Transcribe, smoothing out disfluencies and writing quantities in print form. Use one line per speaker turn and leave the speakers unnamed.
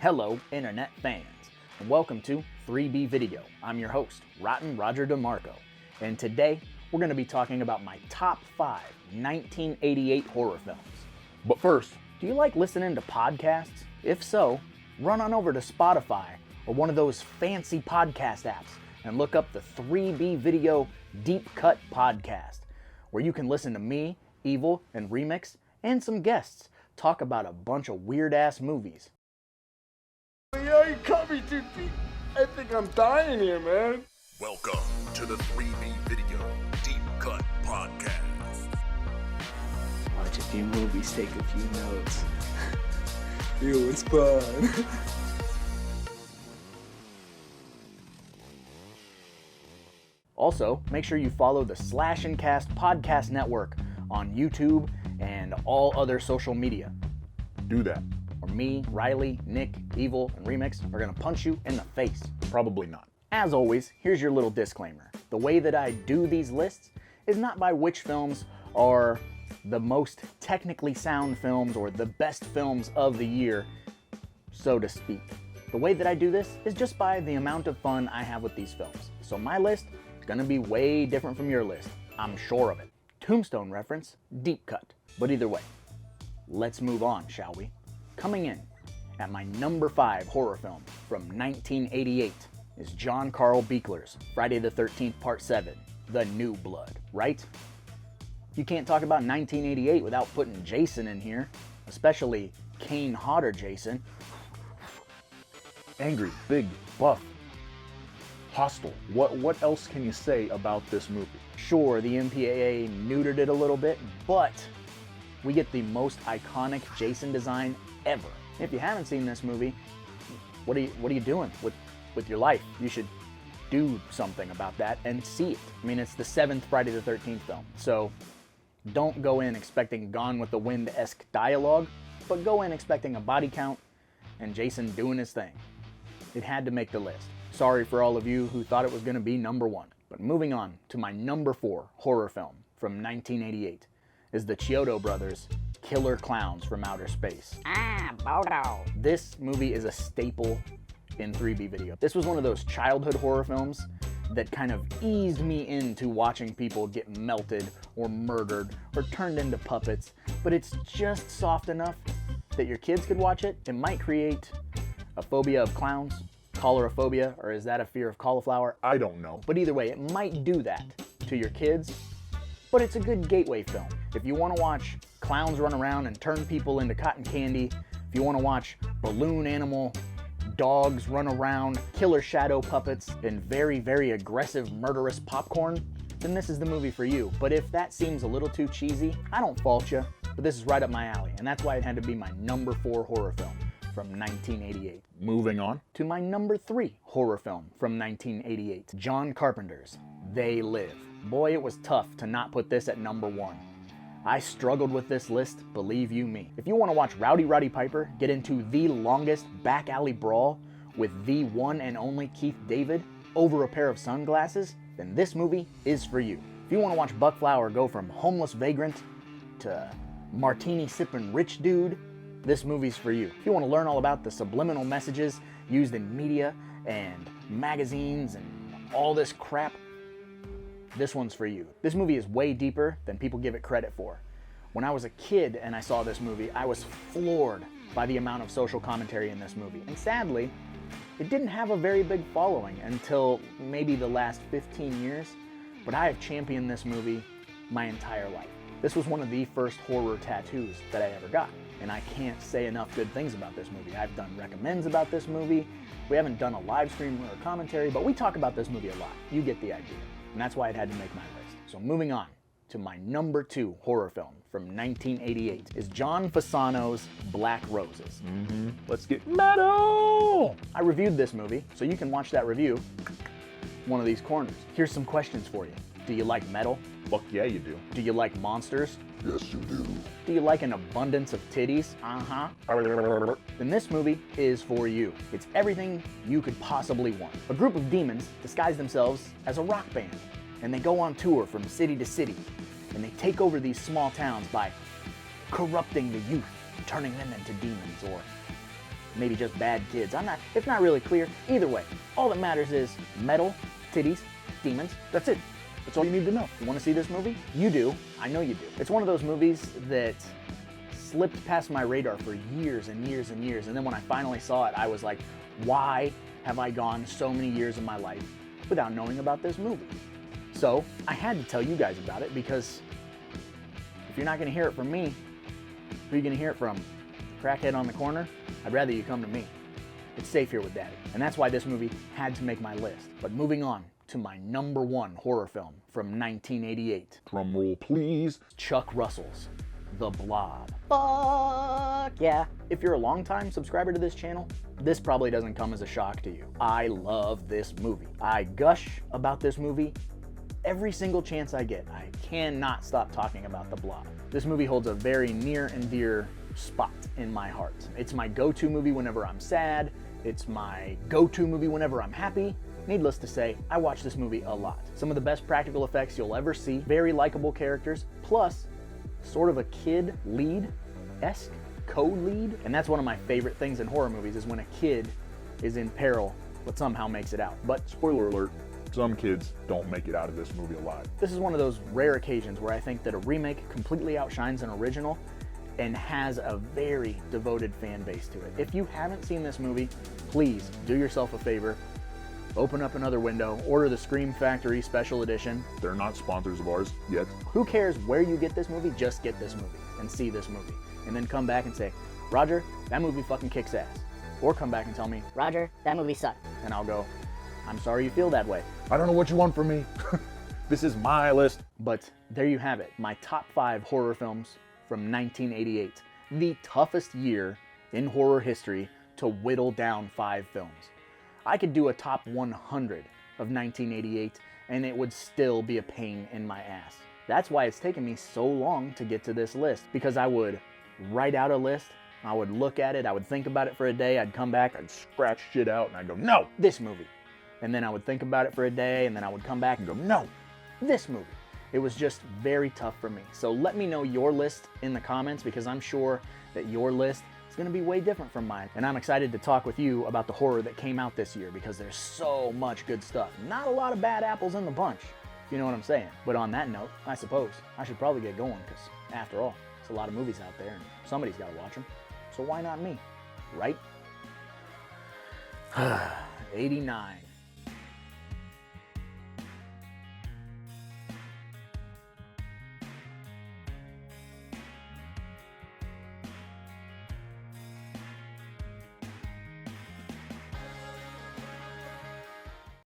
Hello, internet fans, and welcome to 3B Video. I'm your host, Rotten Roger DeMarco, and today we're going to be talking about my top 5 1988 horror films. But first, do you like listening to podcasts? If so, run on over to Spotify or one of those fancy podcast apps and look up the 3B Video Deep Cut Podcast, where you can listen to me, Evil, and Remix, and some guests talk about a bunch of weird-ass movies.
Yeah, you cut me too deep. I think I'm dying here, man.
Welcome to the 3B Video Deep Cut Podcast.
Watch a few movies, take a few notes. It was fun.
Also, make sure you follow the Slash and Cast Podcast Network on YouTube and all other social media.
Do that.
Or me, Riley, Nick, Evil, and Remix are gonna punch you in the face.
Probably not.
As always, here's your little disclaimer. The way that I do these lists is not by which films are the most technically sound films or the best films of the year, so to speak. The way that I do this is just by the amount of fun I have with these films. So my list is gonna be way different from your list. I'm sure of it. Tombstone reference, deep cut. But either way, let's move on, shall we? Coming in at my number 5 horror film from 1988 is John Carl Buechler's Friday the 13th Part 7, The New Blood, right? You can't talk about 1988 without putting Jason in here, especially Kane Hodder Jason.
Angry, big, buff, hostile. What else can you say about this movie?
Sure, the MPAA neutered it a little bit, but we get the most iconic Jason design ever. If you haven't seen this movie, what are you doing with your life? You should do something about that and see it. I mean, it's the 7th Friday the 13th film, so don't go in expecting Gone with the Wind-esque dialogue, but go in expecting a body count and Jason doing his thing. It had to make the list. Sorry for all of you who thought it was going to be number 1. But moving on to my number 4 horror film from 1988 is the Chiodo Brothers' Killer Clowns from Outer Space.
Bodo.
This movie is a staple in 3B Video. This was one of those childhood horror films that kind of eased me into watching people get melted or murdered or turned into puppets, but it's just soft enough that your kids could watch it. It might create a phobia of clowns, coulrophobia, or is that a fear of cauliflower?
I don't know.
But either way, it might do that to your kids, but it's a good gateway film. If you want to watch clowns run around and turn people into cotton candy, if you want to watch balloon animal dogs run around, killer shadow puppets, and very, very aggressive murderous popcorn, then this is the movie for you. But if that seems a little too cheesy, I don't fault you, but this is right up my alley, and that's why it had to be my number 4 horror film from 1988.
Moving on
To my number 3 horror film from 1988, John Carpenter's They Live. Boy, it was tough to not put this at number 1. I struggled with this list, believe you me. If you want to watch Rowdy Roddy Piper get into the longest back alley brawl with the one and only Keith David over a pair of sunglasses, then this movie is for you. If you want to watch Buck Flower go from homeless vagrant to martini sipping rich dude, this movie's for you. If you want to learn all about the subliminal messages used in media and magazines and all this crap, this one's for you. This movie is way deeper than people give it credit for. When I was a kid and I saw this movie, I was floored by the amount of social commentary in this movie. And sadly, it didn't have a very big following until maybe the last 15 years, but I have championed this movie my entire life. This was one of the first horror tattoos that I ever got, and I can't say enough good things about this movie. I've done recommends about this movie. We haven't done a live stream or a commentary, but we talk about this movie a lot. You get the idea. And that's why it had to make my list. So moving on to my number 2 horror film from 1988 is John Fasano's Black Roses.
Let's get metal.
I reviewed this movie, so you can watch that review one of these corners. Here's some questions for you. Do you like metal?
Fuck yeah, you do.
Do you like monsters?
Yes, you do.
Do you like an abundance of titties? Then this movie is for you. It's everything you could possibly want. A group of demons disguise themselves as a rock band, and they go on tour from city to city, and they take over these small towns by corrupting the youth, turning them into demons, or maybe just bad kids. It's not really clear. Either way, all that matters is metal, titties, demons. That's it.
That's all you need to know.
You want to see this movie? You do. I know you do. It's one of those movies that slipped past my radar for years and years and years. And then when I finally saw it, I was like, why have I gone so many years of my life without knowing about this movie? So I had to tell you guys about it, because if you're not going to hear it from me, who are you going to hear it from? The crackhead on the corner? I'd rather you come to me. It's safe here with Daddy. And that's why this movie had to make my list. But moving on to my number one horror film from 1988.
Drum roll, please.
Chuck Russell's The Blob. Fuck yeah. If you're a longtime subscriber to this channel, this probably doesn't come as a shock to you. I love this movie. I gush about this movie every single chance I get. I cannot stop talking about The Blob. This movie holds a very near and dear spot in my heart. It's my go-to movie whenever I'm sad. It's my go-to movie whenever I'm happy. Needless to say, I watch this movie a lot. Some of the best practical effects you'll ever see, very likable characters, plus sort of a kid lead-esque co-lead. And that's one of my favorite things in horror movies, is when a kid is in peril but somehow makes it out. But
Spoiler alert, some kids don't make it out of this movie alive.
this is one of those rare occasions where I think that a remake completely outshines an original and has a very devoted fan base to it. If you haven't seen this movie, please do yourself a favor. Open up another window, order the Scream Factory Special Edition.
They're not sponsors of ours yet.
Who cares where you get this movie? Just get this movie and see this movie. And then come back and say, Roger, that movie fucking kicks ass. Or come back and tell me,
Roger, that movie sucked.
and I'll go, I'm sorry you feel that way.
I don't know what you want from me. This is my list.
But there you have it, my top 5 horror films from 1988. The toughest year in horror history to whittle down 5 films. I could do a top 100 of 1988 and it would still be a pain in my ass. That's why it's taken me so long to get to this list, because I would write out a list, I would look at it, I would think about it for a day, I'd come back, I'd scratch shit out, and I'd go, no, this movie. And then I would think about it for a day, and then I would come back and go, no, this movie. It was just very tough for me. So let me know your list in the comments, because I'm sure that your list is going to be way different from mine. And I'm excited to talk with you about the horror that came out this year, because there's so much good stuff. Not a lot of bad apples in the bunch, if you know what I'm saying. But on that note, I suppose I should probably get going, because after all, there's a lot of movies out there and somebody's got to watch them. So why not me, right? 89.